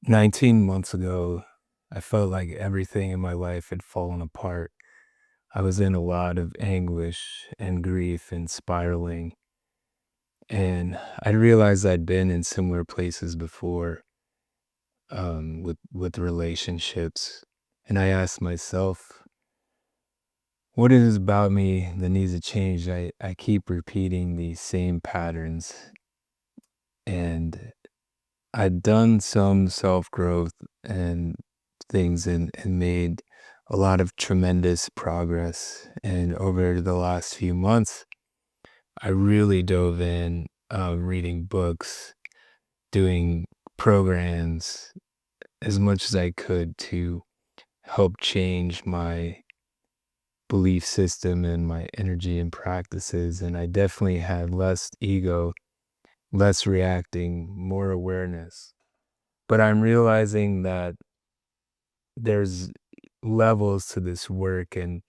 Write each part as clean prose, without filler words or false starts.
19 months ago, I felt like everything in my life had fallen apart. I was in a lot of anguish and grief and spiraling. And I realized I'd been in similar places before, with relationships. And I asked myself, what is it about me that needs to change? I keep repeating these same patterns. And I'd done some self growth and things and made a lot of tremendous progress. And over the last few months, I really dove in, reading books, doing programs as much as I could to help change my belief system and my energy and practices. And I definitely had less ego, less reacting, more awareness. But I'm realizing that there's levels to this work, and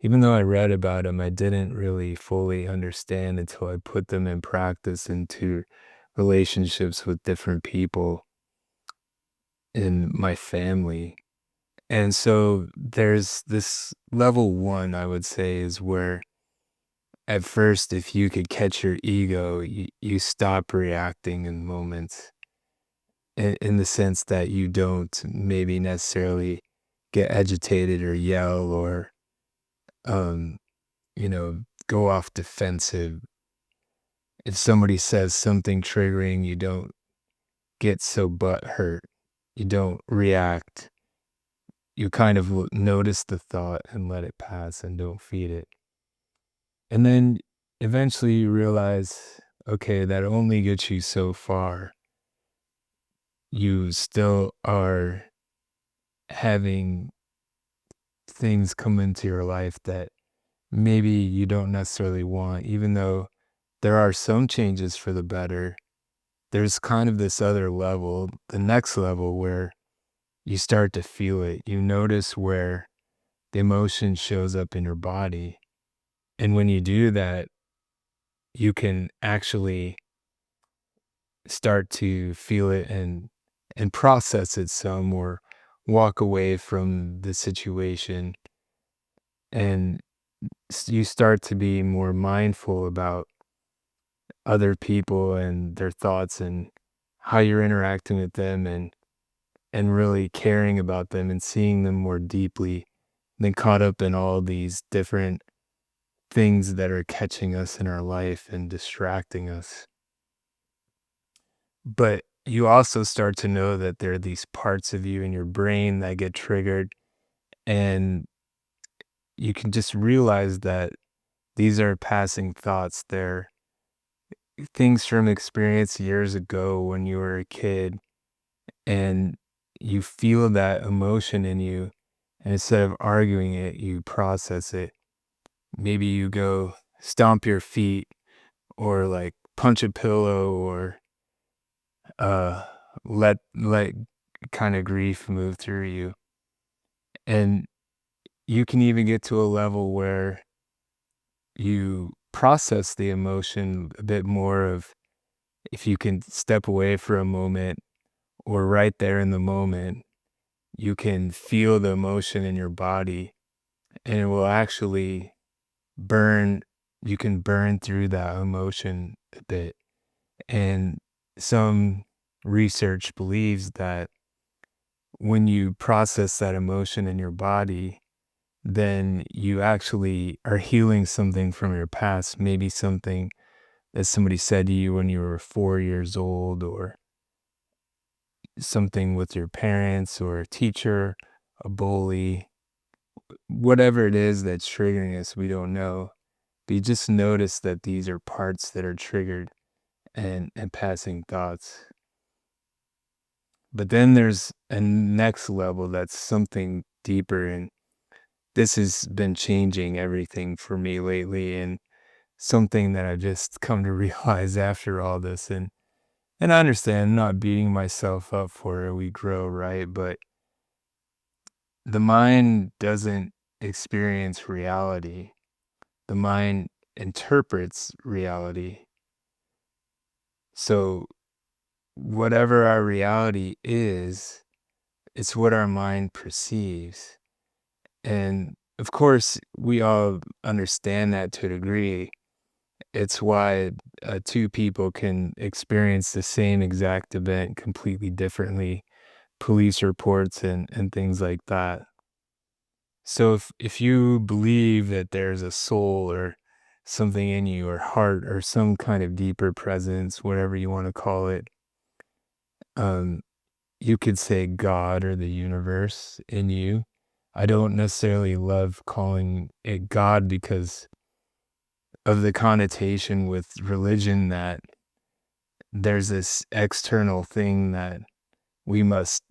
even though I read about them, I didn't really fully understand until I put them in practice into relationships with different people in my family. And so there's this level one, I would say, is where at first, if you could catch your ego, you stop reacting in moments in the sense that you don't maybe necessarily get agitated or yell or um go off defensive. If somebody says something triggering, you don't get so butt hurt. You don't react. You kind of notice the thought and let it pass and don't feed it. And then eventually you realize, okay, that only gets you so far. You still are having things come into your life that maybe you don't necessarily want, even though there are some changes for the better. There's kind of this other level, the next level where you start to feel it. You notice where the emotion shows up in your body. And when you do that, you can actually start to feel it and process it some or walk away from the situation and you start to be more mindful about other people and their thoughts and how you're interacting with them and really caring about them and seeing them more deeply than caught up in all these different things that are catching us in our life and distracting us. But you also start to know that there are these parts of you in your brain that get triggered, and you can just realize that these are passing thoughts. They're things from experience years ago when you were a kid, and you feel that emotion in you. And instead of arguing it, you process it. Maybe you go stomp your feet or like punch a pillow or uh let kind of grief move through you. And you can even get to a level where you process the emotion a bit more of if you can step away for a moment or right there in the moment, you can feel the emotion in your body and it will actually burn. You can burn through that emotion a bit. And some research believes that when you process that emotion in your body, then you actually are healing something from your past, maybe something that somebody said to you when you were 4 years old, or something with your parents, or a teacher, a bully, whatever it is that's triggering us, we don't know. But you just notice that these are parts that are triggered and passing thoughts. But then there's a next level that's something deeper, and this has been changing everything for me lately, and something that I just come to realize after all this. And I understand not beating myself up for it. We grow, right? But the mind doesn't experience reality. The mind interprets reality. So whatever our reality is, it's what our mind perceives. And of course, we all understand that to a degree. It's why two people can experience the same exact event completely differently, police reports and things like that. So if you believe that there's a soul or something in you or heart or some kind of deeper presence, whatever you want to call it, um, you could say God or the universe in you. I don't necessarily love calling it God because of the connotation with religion that there's this external thing that we must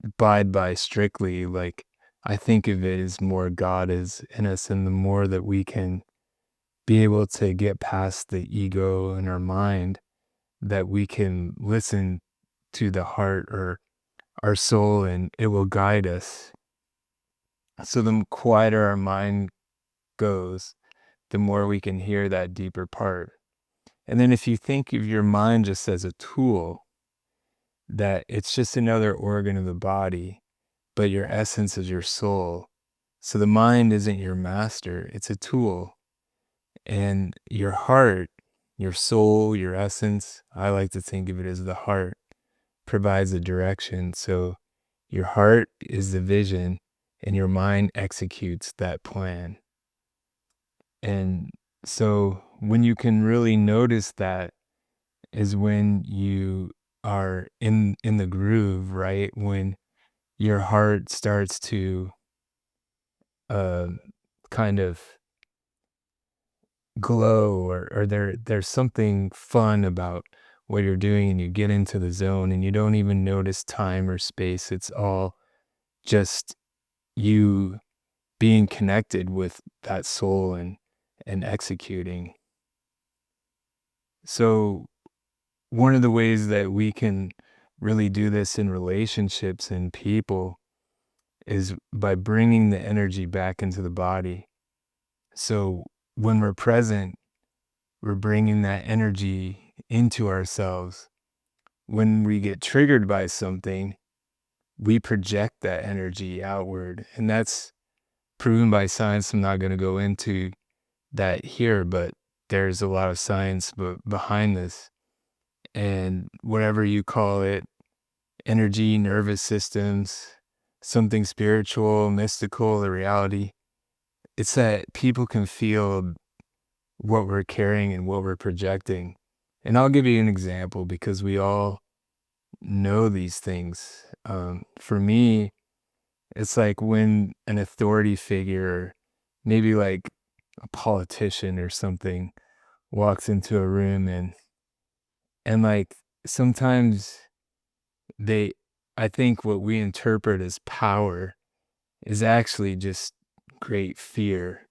abide by strictly. Like, I think of it as more God is in us, and the more that we can be able to get past the ego in our mind, that we can listen to the heart or our soul and it will guide us. So the quieter our mind goes, the more we can hear that deeper part. And then if you think of your mind just as a tool, that it's just another organ of the body, but your essence is your soul. So the mind isn't your master, it's a tool. And your heart, your soul, your essence, I like to think of it as the heart, provides a direction. So your heart is the vision and your mind executes that plan. And so when you can really notice that is when you are in the groove, right? When your heart starts to uh, kind of glow or there's something fun about what you're doing and you get into the zone and you don't even notice time or space. It's all just you being connected with that soul and executing. So one of the ways that we can really do this in relationships and people is by bringing the energy back into the body. So when we're present, we're bringing that energy into ourselves. When we get triggered by something, we project that energy outward. And that's proven by science. I'm not going to go into that here, but there's a lot of science behind this. And whatever you call it, energy, nervous systems, something spiritual, mystical, the reality, it's that people can feel what we're carrying and what we're projecting. And I'll give you an example because we all know these things. For me, it's like when an authority figure, maybe like a politician or something, walks into a room and like sometimes they, I think what we interpret as power is actually just great fear.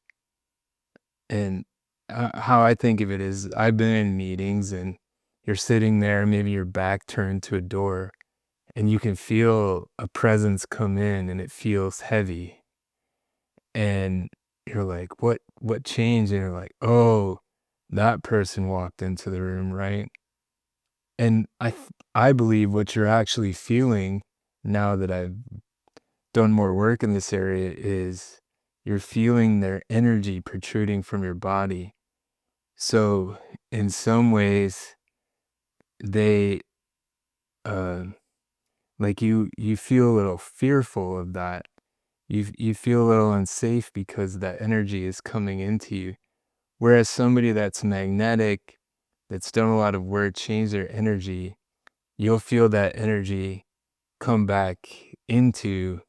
And how I think of it is I've been in meetings and you're sitting there, maybe your back turned to a door, and you can feel a presence come in and it feels heavy. And you're like, what changed? And you're like, oh, that person walked into the room, right? And I believe what you're actually feeling now that I've done more work in this area is you're feeling their energy protruding from your body. So in some ways, they uh, like you feel a little fearful of that. You feel a little unsafe because that energy is coming into you. Whereas somebody that's magnetic, that's done a lot of work, change their energy, you'll feel that energy come back into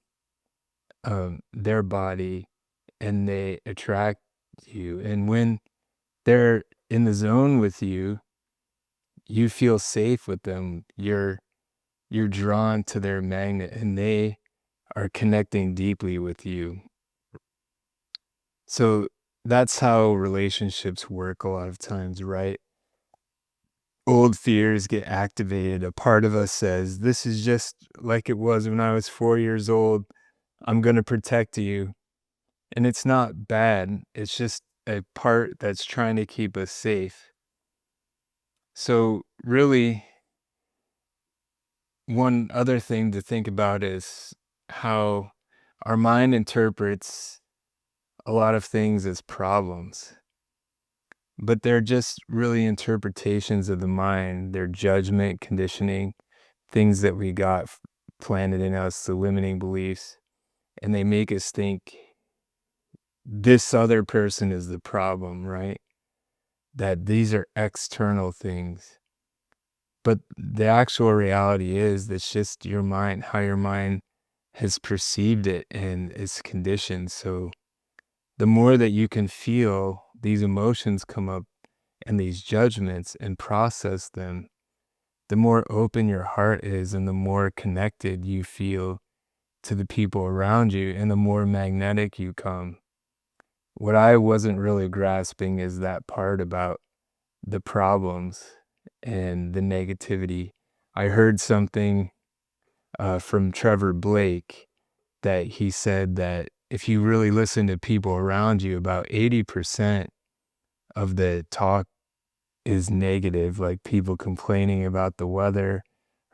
their body and they attract you. And when they're in the zone with you, you feel safe with them. You're drawn to their magnet and they are connecting deeply with you. So that's how relationships work a lot of times, right? Old fears get activated. A part of us says, this is just like it was when I was 4 years old. I'm going to protect you. And it's not bad. It's just a part that's trying to keep us safe. So really, one other thing to think about is how our mind interprets a lot of things as problems, but they're just really interpretations of the mind. They're judgment, conditioning, things that we got planted in us, the limiting beliefs, and they make us think this other person is the problem, right? That these are external things. But the actual reality is that's just your mind, how your mind has perceived it and its conditioned. So the more that you can feel these emotions come up and these judgments and process them, the more open your heart is and the more connected you feel to the people around you and the more magnetic you come. What I wasn't really grasping is that part about the problems and the negativity. I heard something from Trevor Blake that he said that if you really listen to people around you, about 80% of the talk is negative, like people complaining about the weather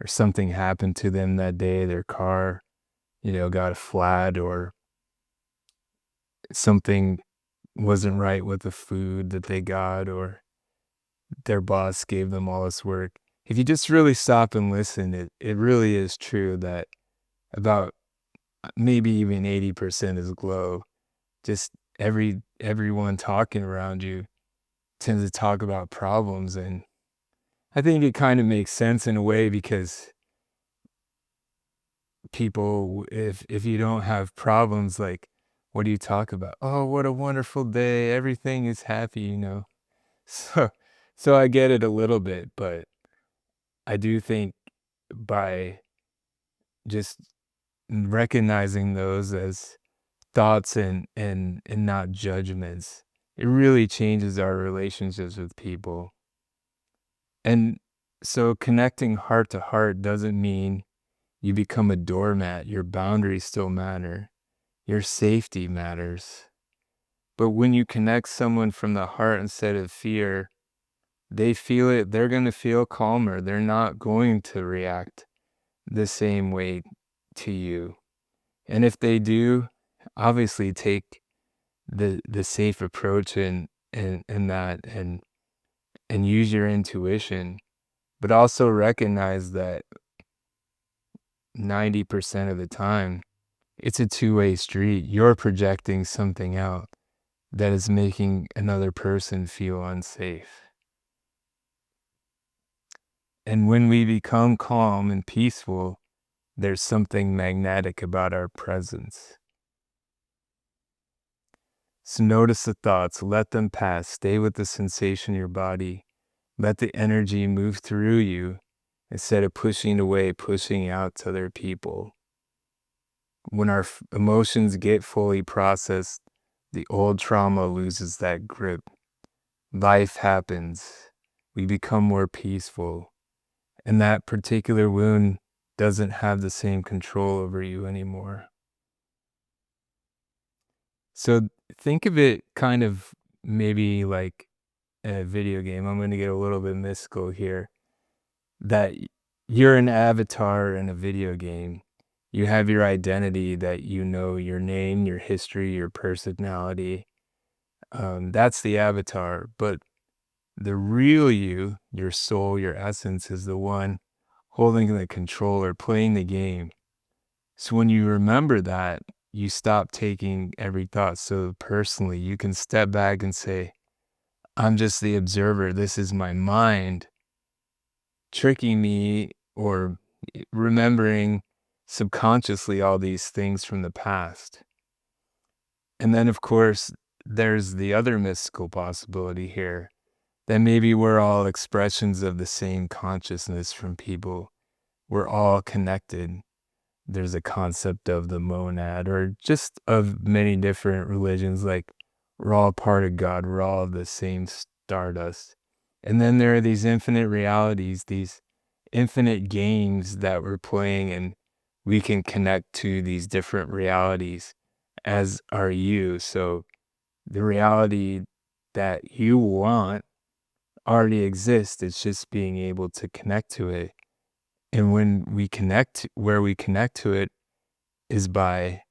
or something happened to them that day, their car, got flat or something wasn't right with the food that they got or their boss gave them all this work. If you just really stop and listen, it really is true that about maybe even 80% is glow. Just everyone talking around you tends to talk about problems, and I think it kind of makes sense in a way because people, if you don't have problems, like, what do you talk about? Oh, what a wonderful day. Everything is happy. So so I get it a little bit, but I do think by just recognizing those as thoughts and not judgments, it really changes our relationships with people. And so connecting heart to heart doesn't mean you become a doormat. Your boundaries still matter. Your safety matters. But when you connect someone from the heart instead of fear, they feel it. They're going to feel calmer. They're not going to react the same way to you. And if they do, obviously take the safe approach in that and use your intuition, but also recognize that 90% of the time it's a two-way street. You're projecting something out that is making another person feel unsafe. And when we become calm and peaceful, there's something magnetic about our presence. So notice the thoughts, let them pass, stay with the sensation in your body, let the energy move through you instead of pushing away, pushing out to other people. When our emotions get fully processed, the old trauma loses that grip. Life happens. We become more peaceful. And that particular wound doesn't have the same control over you anymore. So think of it kind of maybe like a video game. I'm going to get a little bit mystical here. That you're an avatar in a video game. You have your identity that your name, your history, your personality. That's the avatar. But the real you, your soul, your essence, is the one holding the controller, playing the game. So when you remember that, you stop taking every thought so personally. You can step back and say, I'm just the observer. This is my mind tricking me or remembering subconsciously all these things from the past. And then, of course, there's the other mystical possibility here that maybe we're all expressions of the same consciousness from people. We're all connected. There's a concept of the monad or just of many different religions, like we're all part of God. We're all the same stardust. And then there are these infinite realities, these infinite games that we're playing, and we can connect to these different realities as are you. So the reality that you want already exists. It's just being able to connect to it And when we connect, where we connect to it is by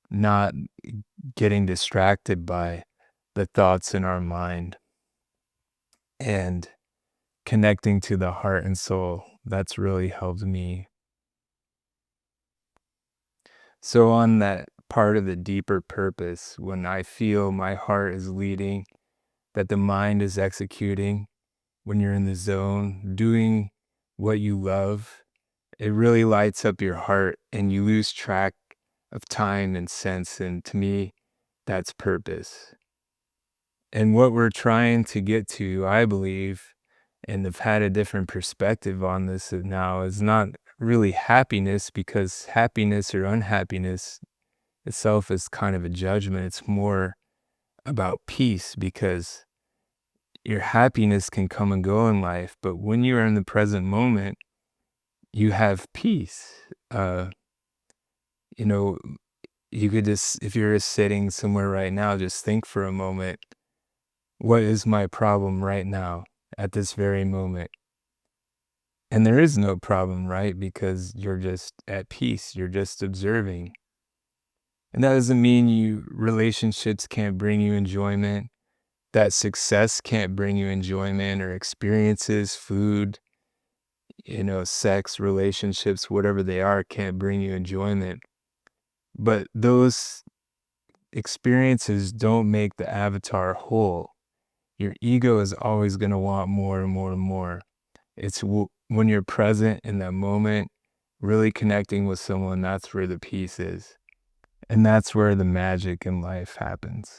not getting distracted by the thoughts in our mind and connecting to the heart and soul. That's really helped me. So, on that part of the deeper purpose, when I feel my heart is leading, that the mind is executing, when you're in the zone, doing what you love, it really lights up your heart and you lose track of time and sense. And to me, that's purpose. And what we're trying to get to, I believe, and I've had a different perspective on this now, is not really happiness, because happiness or unhappiness itself is kind of a judgment. It's more about peace, because your happiness can come and go in life, but when you are in the present moment, you have peace. Uh, you know, you could just, if you're just sitting somewhere right now, just think for a moment, what is my problem right now at this very moment? And there is no problem, right? Because you're just at peace, you're just observing. And that doesn't mean relationships can't bring you enjoyment, that success can't bring you enjoyment, or experiences, food, sex, relationships, whatever they are, can't bring you enjoyment. But those experiences don't make the avatar whole. Your ego is always going to want more and more and more. It's when you're present in that moment, really connecting with someone, that's where the peace is. And that's where the magic in life happens.